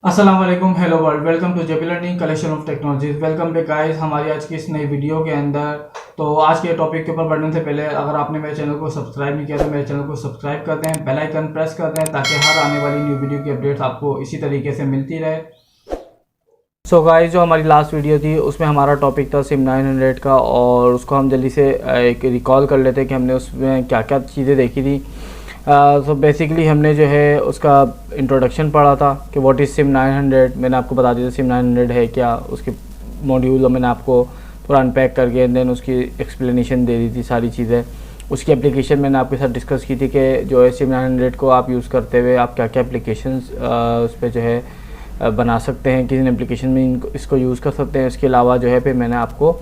अस्सलाम वालेकुम, hello world, welcome to JP learning collection of technologies. Welcome back guys हमारी आज की इस नई वीडियो के अंदर। तो आज के टॉपिक के ऊपर बढ़ने से पहले अगर आपने मेरे चैनल को सब्सक्राइब नहीं किया तो मेरे चैनल को सब्सक्राइब कर दें, बेल आइकन प्रेस कर दें ताकि हर आने वाली न्यू वीडियो की अपडेट्स आपको इसी तरीके से मिलती रहे। सो गाइस, जो हमारी लास्ट वीडियो थी उसमें हमारा टॉपिक था सिम 900 का, और उसको हम जल्दी से एक रिकॉल कर लेते हैं कि हमने उसमें क्या क्या चीज़ें देखी थी। तो बेसिकली हमने जो है उसका इंट्रोडक्शन पढ़ा था कि व्हाट इज़ सिम 900। मैंने आपको बता दिया था सिम 900 है क्या, उसके मॉड्यूल मैंने आपको पूरा अनपैक करके देन उसकी एक्सप्लेनेशन दे दी थी सारी चीज़ें। उसकी एप्लीकेशन मैंने आपके साथ डिस्कस की थी कि जो है सिम 900 को आप यूज़ करते हुए आप क्या क्या एप्लीकेशंस उस पर जो है बना सकते हैं, किसी एप्लीकेशन में इसको यूज़ कर सकते हैं। इसके अलावा जो है फिर मैंने आपको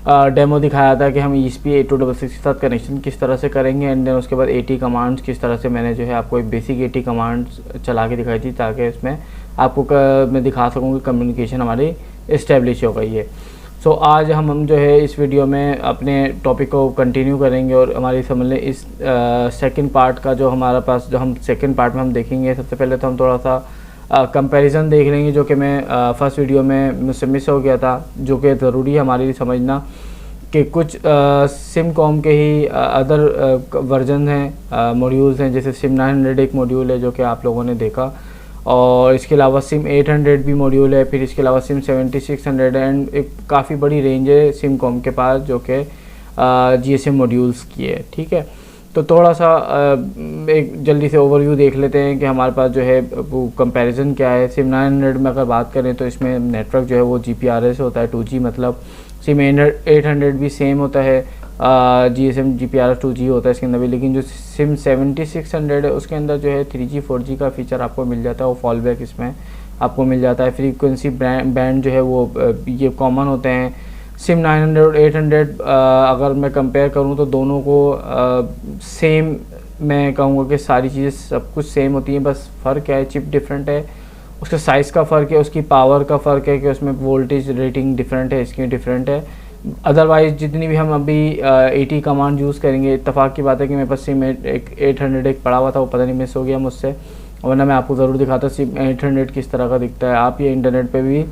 डेमो दिखाया था कि हम ESP8266 के साथ कनेक्शन किस तरह से करेंगे, एंड देन उसके बाद AT कमांड्स किस तरह से मैंने जो है आपको एक बेसिक AT कमांड्स चला के दिखाई थी ताकि इसमें आपको मैं दिखा सकूँ कि कम्युनिकेशन हमारी इस्टेब्लिश हो गई है। सो आज हम जो है इस वीडियो में अपने टॉपिक को कंटिन्यू करेंगे और हमारी समझ लें इस सेकंड पार्ट का जो हमारा पास जो हम सेकंड पार्ट में हम देखेंगे। सबसे पहले तो हम थोड़ा सा कंपैरिजन देख लेंगे जो कि मैं फर्स्ट वीडियो में मुझसे मिस हो गया था, जो कि ज़रूरी है हमारे लिए समझना कि कुछ सिम कॉम के ही अदर वर्जन हैं, मॉड्यूल्स हैं। जैसे सिम 900 एक मॉड्यूल है जो कि आप लोगों ने देखा, और इसके अलावा सिम 800 भी मॉड्यूल है, फिर इसके अलावा सिम 7600 एंड एक काफ़ी बड़ी रेंज है सिम कॉम के पास जो कि GSM मॉड्यूल्स की है। ठीक है, तो थोड़ा सा एक जल्दी से ओवरव्यू देख लेते हैं कि हमारे पास जो है वो कंपैरिजन क्या है। सिम 900 में अगर बात करें तो इसमें नेटवर्क जो है वो GPRS होता है 2G, मतलब सिम 800 भी सेम होता है, GSM GPRS 2G होता है इसके अंदर भी। लेकिन जो सिम 7600 है उसके अंदर जो है 3G 4G का फीचर आपको मिल जाता है, वो फॉल बैक इसमें आपको मिल जाता है। फ्रीक्वेंसी बैंड जो है वो ये कॉमन होते हैं। सिम 900 और 800 अगर मैं कंपेयर करूं तो दोनों को सेम मैं कहूँगा कि सारी चीज़ें सब कुछ सेम होती हैं, बस फ़र्क क्या है, चिप डिफरेंट है, उसके साइज़ का फ़र्क है, उसकी पावर का फ़र्क है कि उसमें वोल्टेज रेटिंग डिफरेंट है, इसकी डिफरेंट है। अदरवाइज़ जितनी भी हम अभी AT कमांड यूज़ करेंगे, इत्तेफाक की बात है कि मेरे पास सिम 800 एक पड़ा हुआ था, वो पता नहीं मिस हो गया मुझसे, वरना मैं आपको ज़रूर दिखाता सिम 800 किस तरह का दिखता है। आप ये इंटरनेट पे भी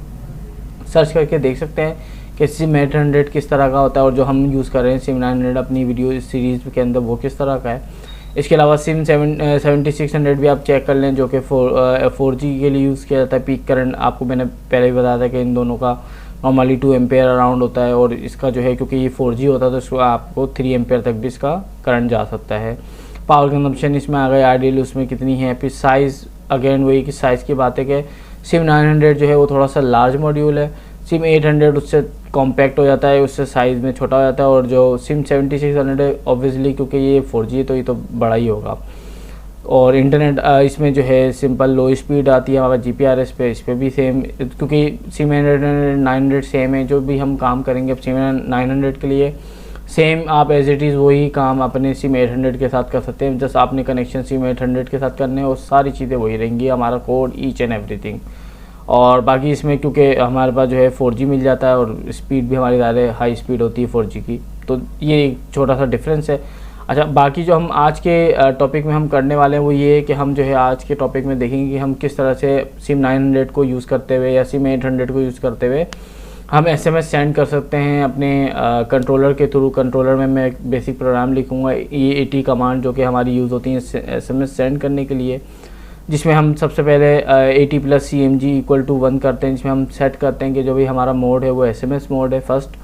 सर्च करके देख सकते हैं कि सिम 800 किस तरह का होता है, और जो हम यूज़ कर रहे हैं सिम 900 अपनी वीडियो सीरीज़ के अंदर वो किस तरह का है। इसके अलावा सिम 7600 भी आप चेक कर लें जो कि 4G के लिए यूज़ किया जाता है। पीक करंट आपको मैंने पहले ही बताया था कि इन दोनों का नॉर्मली 2 एम्पेयर अराउंड होता है, और इसका जो है क्योंकि ये 4G होता है तो इसको आपको 3 एम्पेयर तक भी इसका करंट जा सकता है। पावर कंजम्पशन इसमें आ गया आइडियल उसमें कितनी है। फिर साइज़ अगेन वही कि साइज़ की बात है कि सिम 900 जो है वो थोड़ा सा लार्ज मॉड्यूल है, सिम 800 उससे कॉम्पैक्ट हो जाता है, उससे साइज़ में छोटा हो जाता है, और जो सिम 7600 ऑब्वियसली क्योंकि ये 4G है तो ये तो बड़ा ही होगा। और इंटरनेट इसमें जो है सिंपल लो स्पीड आती है हमारा GPRS पे, इस पर भी सेम, क्योंकि सिम 800 900 सेम है। जो भी हम काम करेंगे अब सिम 900 के लिए सेम आप एज इट इज़ वही काम अपने सिम 800 के साथ कर सकते हैं। जस्ट आपने कनेक्शन सिम 800 के साथ करने और सारी चीज़ें वही रहेंगी, हमारा कोड ईच एंड एवरीथिंग। और बाकी इसमें क्योंकि हमारे पास जो है 4G मिल जाता है और स्पीड भी हमारी ज़्यादा हाई स्पीड होती है 4G की, तो ये एक छोटा सा डिफरेंस है। अच्छा, बाकी जो हम आज के टॉपिक में हम करने वाले हैं वो ये है कि हम जो है आज के टॉपिक में देखेंगे कि हम किस तरह से सिम 900 को यूज़ करते हुए या सिम 800 को यूज़ करते हुए हम SMS सेंड कर सकते हैं अपने कंट्रोलर के थ्रू। कंट्रोलर में मैं एक बेसिक प्रोग्राम लिखूँगा, ये AT कमांड जो कि हमारी यूज़ होती है SMS सेंड करने के लिए, जिसमें हम सबसे पहले AT + CMG = 1 करते हैं, जिसमें हम सेट करते हैं कि जो भी हमारा मोड है वो SMS मोड है फर्स्ट।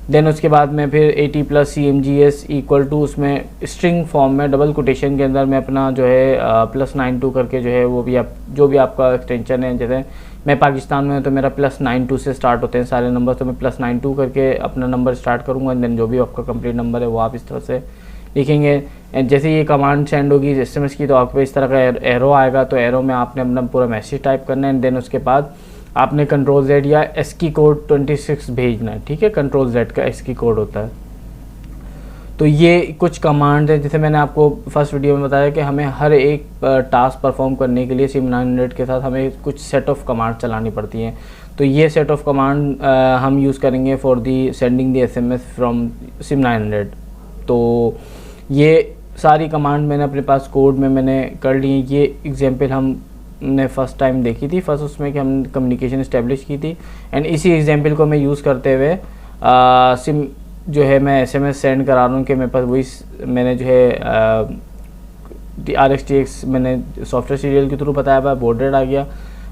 देन उसके बाद में फिर AT + CMGS = उसमें स्ट्रिंग फॉर्म में डबल कोटेशन के अंदर मैं अपना जो है +92 करके जो है वो भी आप जो भी आपका एक्सटेंशन है, जैसे मैं पाकिस्तान में हूँ तो मेरा +92 से स्टार्ट होते हैं सारे नंबर, तो मैं +92 करके अपना नंबर स्टार्ट करूँगा। देन जो भी आपका कंप्लीट नंबर है वो आप इस तरह से लिखेंगे। जैसे ये कमांड सेंड होगी SMS की तो आपको इस तरह का एरो आएगा, तो एरो में आपने अपना पूरा मैसेज टाइप करना है। देन उसके बाद आपने Ctrl+Z या ASCII कोड 26 भेजना है। ठीक है, Ctrl+Z का ASCII कोड होता है। तो ये कुछ कमांड है, जैसे मैंने आपको फर्स्ट वीडियो में बताया कि हमें हर एक टास्क परफॉर्म करने के लिए सिम 900 के साथ हमें कुछ सेट ऑफ कमांड चलानी पड़ती हैं। तो ये सेट ऑफ कमांड हम यूज़ करेंगे for the sending the SMS from SIM 900। तो ये सारी कमांड मैंने अपने पास कोड में मैंने कर ली है। ये एग्जांपल हम हमने फ़र्स्ट टाइम देखी थी, फर्स्ट उसमें कि हम कम्युनिकेशन इस्टेब्लिश की थी। एंड इसी एग्जांपल को मैं यूज़ करते हुए सिम जो है मैं SMS सेंड करा रहा हूँ कि मेरे पास वही मैंने जो है RxTX मैंने सॉफ्टवेयर सीरियल के थ्रू बताया हुआ, बॉर्ड रेट आ गया।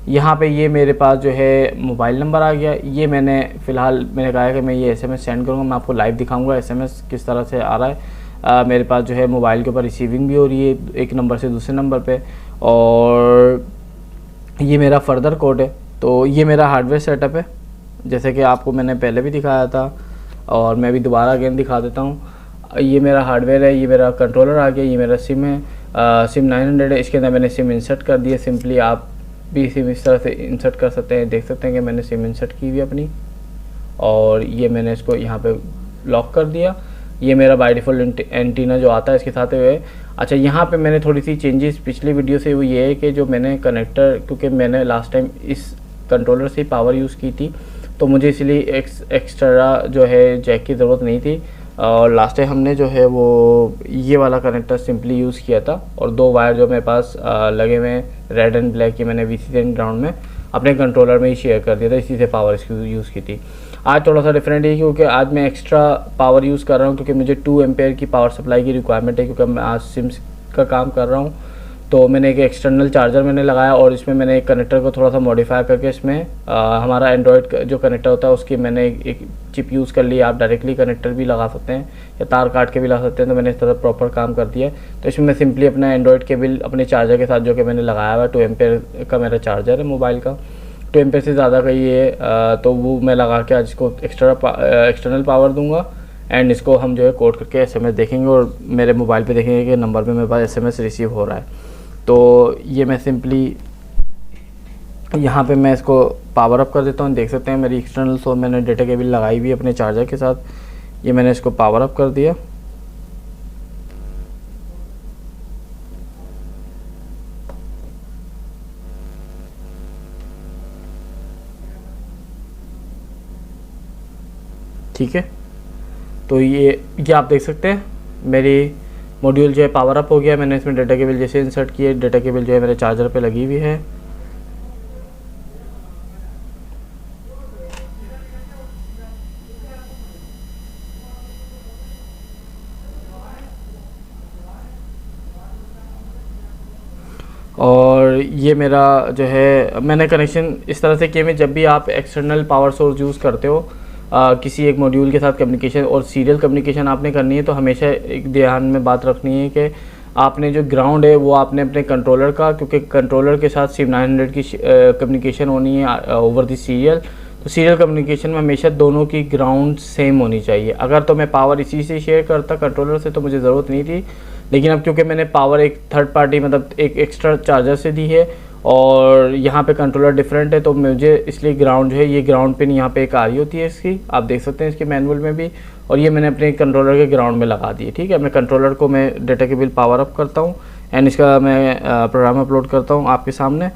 यहाँ पे ये मेरे पास जो है मोबाइल नंबर आ गया। ये मैंने फ़िलहाल मैंने कहा है कि मैं ये SMS सेंड करूँगा, मैं आपको लाइव दिखाऊंगा SMS किस तरह से आ रहा है। मेरे पास जो है मोबाइल के ऊपर रिसीविंग भी हो रही है एक नंबर से दूसरे नंबर पे, और ये मेरा फर्दर कोड है। तो ये मेरा हार्डवेयर सेटअप है, जैसे कि आपको मैंने पहले भी दिखाया था और मैं भी दोबारा अगेन दिखा देता हूँ। ये मेरा हार्डवेयर है, ये मेरा कंट्रोलर आ गया, ये मेरा सिम है, सिम 900 है। इसके अंदर मैंने सिम इंसर्ट कर दिया। सिंपली आप भी सिम इस तरह से इंसर्ट कर सकते हैं। देख सकते हैं कि मैंने सिम इंसर्ट की हुई अपनी, और ये मैंने इसको यहाँ पे लॉक कर दिया। ये मेरा बाय डिफ़ॉल्ट एंटीना जो आता है इसके साथ हुए। अच्छा, यहाँ पे मैंने थोड़ी सी चेंजेस पिछली वीडियो से वो ये है कि जो मैंने कनेक्टर, क्योंकि मैंने लास्ट टाइम इस कंट्रोलर से पावर यूज़ की थी, तो मुझे इसलिए एक्स्ट्रा जो है जैक की ज़रूरत नहीं थी। और लास्ट टाइम हमने जो है वो ये वाला कनेक्टर सिंपली यूज़ किया था, और 2 वायर जो मेरे पास लगे हुए हैं रेड एंड ब्लैक की, मैंने VCC एंड ग्राउंड में अपने कंट्रोलर में ही शेयर कर दिया था, इसी से पावर इसकी यूज़ की थी। आज थोड़ा सा डिफरेंट है क्योंकि आज मैं एक्स्ट्रा पावर यूज़ कर रहा हूँ, क्योंकि मुझे 2 एम्पेयर की पावर सप्लाई की रिक्वायरमेंट है, क्योंकि मैं आज सिम्स का काम कर रहा हूँ। तो मैंने एक एक्सटर्नल चार्जर मैंने लगाया, और इसमें मैंने एक कनेक्टर को थोड़ा सा मॉडिफाई करके इसमें हमारा एंड्रॉयड का जो कनेक्टर होता है उसकी मैंने एक चिप यूज़ कर ली। आप डायरेक्टली कनेक्टर भी लगा सकते हैं या तार काट के भी लगा सकते हैं, तो मैंने इस तरह प्रॉपर काम कर दिया। तो इसमें मैं सिंपली अपना एंड्रॉयड केबल अपने चार्जर के साथ जो कि मैंने लगाया हुआ है, 2 एम्पेयर का मेरा चार्जर है मोबाइल का, 2 एम्पेयर से ज़्यादा का ये तो वो मैं लगा के आज इसको एक्सटर्नल पावर दूंगा। एंड इसको हम जो है कोड करके SMS देखेंगे, और मेरे मोबाइल पे देखेंगे कि नंबर पे मेरे पास SMS रिसीव हो रहा है। तो ये मैं सिंपली यहाँ पे मैं इसको पावर अप कर देता हूँ। देख सकते हैं मेरी एक्सटर्नल सोर्स मैंने डेटा केबल लगाई हुई अपने चार्जर के साथ। ये मैंने इसको पावर अप कर दिया। ठीक है, तो ये आप देख सकते हैं मेरी मॉड्यूल जो है पावर अप हो गया। मैंने इसमें डेटा केबल जैसे इंसर्ट किए, डेटा केबल जो है मेरे चार्जर पे लगी हुई है। और ये मेरा जो है मैंने कनेक्शन इस तरह से किए में, जब भी आप एक्सटर्नल पावर सोर्स यूज़ करते हो किसी एक मॉड्यूल के साथ कम्युनिकेशन और सीरियल कम्युनिकेशन आपने करनी है, तो हमेशा एक ध्यान में बात रखनी है कि आपने जो ग्राउंड है वो आपने अपने कंट्रोलर का, क्योंकि कंट्रोलर के साथ सिम 900 की कम्युनिकेशन होनी है ओवर द सीरियल। तो सीरियल कम्युनिकेशन में हमेशा दोनों की ग्राउंड सेम होनी चाहिए। अगर तो मैं पावर इसी से शेयर करता कंट्रोलर से तो मुझे ज़रूरत नहीं थी, लेकिन अब क्योंकि मैंने पावर एक थर्ड पार्टी मतलब एक एक्स्ट्रा चार्जर से दी है और यहाँ पे कंट्रोलर डिफरेंट है, तो मुझे इसलिए ग्राउंड जो है ये ग्राउंड पिन यहाँ पे एक आ रही होती है इसकी, आप देख सकते हैं इसके मैनुअल में भी, और ये मैंने अपने कंट्रोलर के ग्राउंड में लगा दी है। ठीक है, मैं कंट्रोलर को मैं डेटा केबल पावर अप करता हूँ एंड इसका मैं प्रोग्राम अपलोड करता हूँ आपके सामने।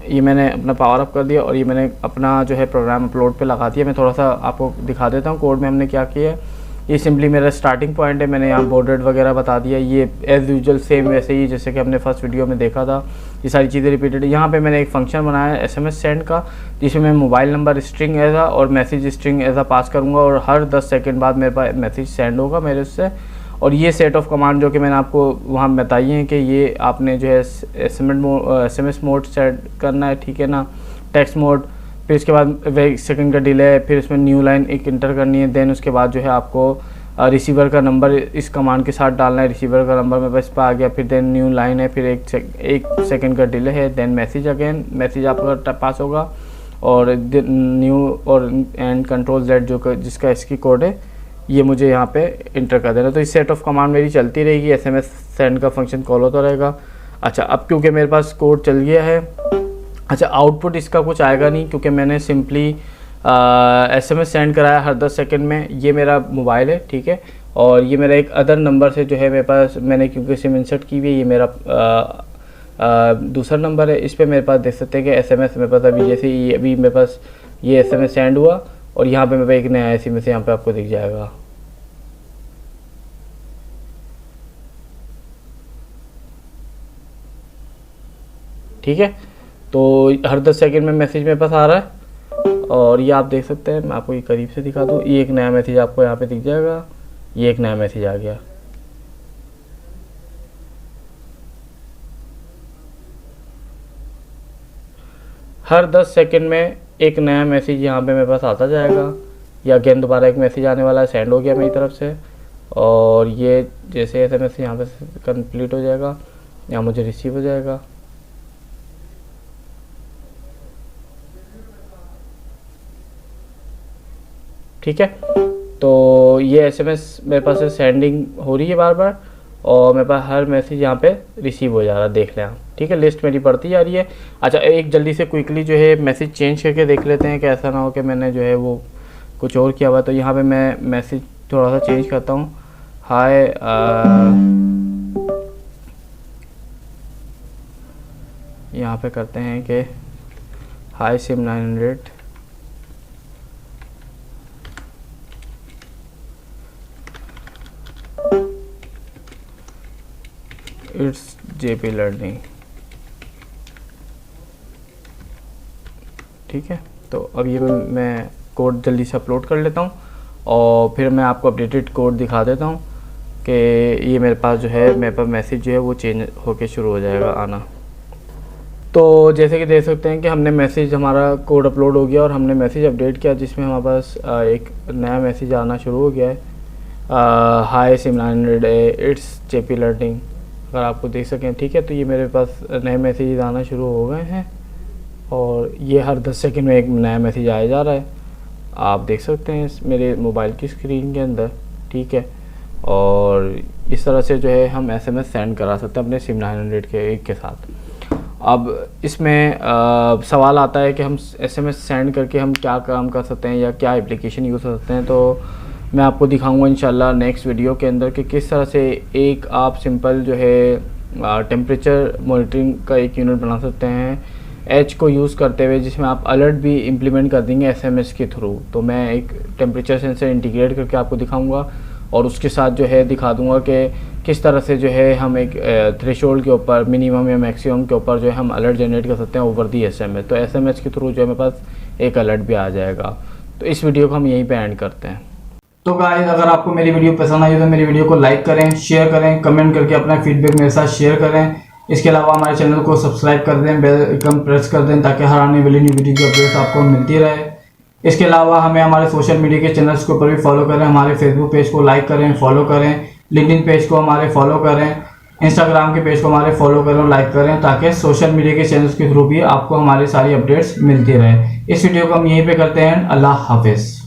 ये मैंने अपना पावर अप कर दिया और ये मैंने अपना जो है प्रोग्राम अपलोड पे लगा दिया। मैं थोड़ा सा आपको दिखा देता हूँ कोड में हमने क्या किया है। ये सिंपली मेरा स्टार्टिंग पॉइंट है, मैंने यहाँ बॉर्ड रेट वगैरह बता दिया। ये एज़ यूजुअल सेम वैसे ही जैसे कि हमने फर्स्ट वीडियो में देखा था, ये सारी चीज़ें रिपीटेड है। यहाँ पे मैंने एक फंक्शन बनाया है SMS सेंड का, जिसमें मैं मोबाइल नंबर स्ट्रिंग एज और मैसेज स्ट्रिंग एज पास करूँगा और हर 10 सेकंड बाद मेरे पास मैसेज सेंड होगा मेरे उससे। और ये सेट ऑफ कमांड जो कि मैंने आपको वहाँ बताई हैं कि ये आपने जो है SMS मोड सेट करना है, ठीक है ना, टेक्स्ट मोड, फिर इसके बाद 1 सेकंड का डिले है, फिर इसमें न्यू लाइन एक इंटर करनी है, देन उसके बाद जो है आपको रिसीवर का नंबर इस कमांड के साथ डालना है। रिसीवर का नंबर मेरे पास पर आ गया, फिर देन न्यू लाइन है, फिर 1 सेकंड का डिले है, देन मैसेज अगेन, मैसेज आपका पास होगा और न्यू और एंड कंट्रोल Z जो जिसका इसकी कोड है ये मुझे यहाँ पे इंटर कर देना। तो इस सेट ऑफ कमांड मेरी चलती रहेगी, SMS सेंड का फंक्शन कॉल होता रहेगा। अच्छा, अब क्योंकि मेरे पास कोड चल गया है, अच्छा आउटपुट इसका कुछ आएगा नहीं क्योंकि मैंने सिंपली SMS सेंड कराया हर 10 सेकंड में। ये मेरा मोबाइल है, ठीक है, और ये मेरा एक अदर नंबर से जो है मेरे पास मैंने क्योंकि सिम इंसर्ट की हुई है, ये मेरा दूसरा नंबर है। इस पर मेरे पास देख सकते हैं कि SMS मेरे पास अभी जैसे ये अभी मेरे पास ये SMS सेंड हुआ और यहाँ पे मेरे पास एक नया SMS यहाँ पे आपको दिख जाएगा। ठीक है। तो हर 10 सेकंड में मैसेज मेरे पास आ रहा है और ये आप देख सकते हैं। मैं आपको ये करीब से दिखा दूँ, ये एक नया मैसेज आपको यहाँ पे दिख जाएगा, ये एक नया मैसेज आ गया। हर 10 सेकंड में एक नया मैसेज यहाँ पे मेरे पास आता जाएगा। या अगेन दोबारा एक मैसेज आने वाला है, सेंड हो गया मेरी तरफ से। और ये जैसे ऐसे मैसेज यहाँ पे कंप्लीट हो जाएगा, यहाँ मुझे रिसीव हो जाएगा। ठीक है, तो ये एसएमएस मेरे पास से सेंडिंग हो रही है बार बार और मेरे पास हर मैसेज यहाँ पे रिसीव हो जा रहा है, देख लें आप। ठीक है, लिस्ट मेरी बढ़ती जा रही है। अच्छा, एक जल्दी से क्विकली जो है मैसेज चेंज करके देख लेते हैं कि ऐसा ना हो कि मैंने जो है वो कुछ और किया हुआ। तो यहाँ पे मैं मैसेज थोड़ा सा चेंज करता हूँ। हाय, यहाँ पे करते हैं कि हाय सिम 900, इट्स जेपी लर्निंग। ठीक है, तो अब ये मैं कोड जल्दी से अपलोड कर लेता हूँ और फिर मैं आपको अपडेटेड कोड दिखा देता हूँ कि ये मेरे पास जो है, मेरे पास मैसेज जो है वो चेंज होके शुरू हो जाएगा आना। तो जैसे कि देख सकते हैं कि हमने मैसेज, हमारा कोड अपलोड हो गया और हमने मैसेज अपडेट किया जिसमें हमारे पास एक नया मैसेज आना शुरू हो गया है। हाय सिम 900 इट्स जेपी लर्निंग, अगर आपको देख सकें। ठीक है, तो ये मेरे पास नए मैसेज आना शुरू हो गए हैं और ये हर 10 सेकंड में एक नया मैसेज आया जा रहा है, आप देख सकते हैं मेरे मोबाइल की स्क्रीन के अंदर। ठीक है, और इस तरह से जो है हम एसएमएस सेंड करा सकते हैं अपने सिम 900 के एक के साथ। अब इसमें सवाल आता है कि हम एसएमएस सेंड करके हम क्या काम कर सकते हैं या क्या एप्लीकेशन यूज़ कर सकते हैं। तो मैं आपको दिखाऊंगा इंशाल्लाह नेक्स्ट वीडियो के अंदर कि किस तरह से एक आप सिंपल जो है टेम्परेचर मॉनिटरिंग का एक यूनिट बना सकते हैं एज को यूज़ करते हुए, जिसमें आप अलर्ट भी इम्प्लीमेंट कर देंगे एसएमएस के थ्रू। तो मैं एक टेम्परेचर सेंसर इंटीग्रेट करके आपको दिखाऊंगा और उसके साथ जो है दिखा दूंगा कि किस तरह से जो है हम एक थ्रेशोल्ड के ऊपर, मिनिमम या मैक्सिमम के ऊपर जो है हम अलर्ट जनरेट कर सकते हैं ओवर दी एसएमएस। तो एसएमएस के थ्रू जो है मेरे पास एक अलर्ट भी आ जाएगा। तो इस वीडियो को हम यहीं पे एंड करते हैं। तो गाइस, अगर आपको मेरी वीडियो पसंद आई तो मेरी वीडियो को लाइक करें, शेयर करें, कमेंट करके अपना फीडबैक मेरे साथ शेयर करें। इसके अलावा हमारे चैनल को सब्सक्राइब कर दें, बेल आइकन प्रेस कर दें ताकि हर आने वाली न्यू वीडियो की अपडेट्स आपको मिलती रहे। इसके अलावा हमें हमारे सोशल मीडिया के चैनल्स के ऊपर भी फॉलो करें, हमारे फेसबुक पेज को लाइक करें, फॉलो करें, लिंक्डइन पेज को हमारे फॉलो करें, इंस्टाग्राम के पेज को हमारे फॉलो करें और लाइक करें ताकि सोशल मीडिया के चैनल्स के थ्रू भी आपको हमारी सारी अपडेट्स मिलती रहे। इस वीडियो को हम यहीं पे करते हैं। अल्लाह हाफिज़।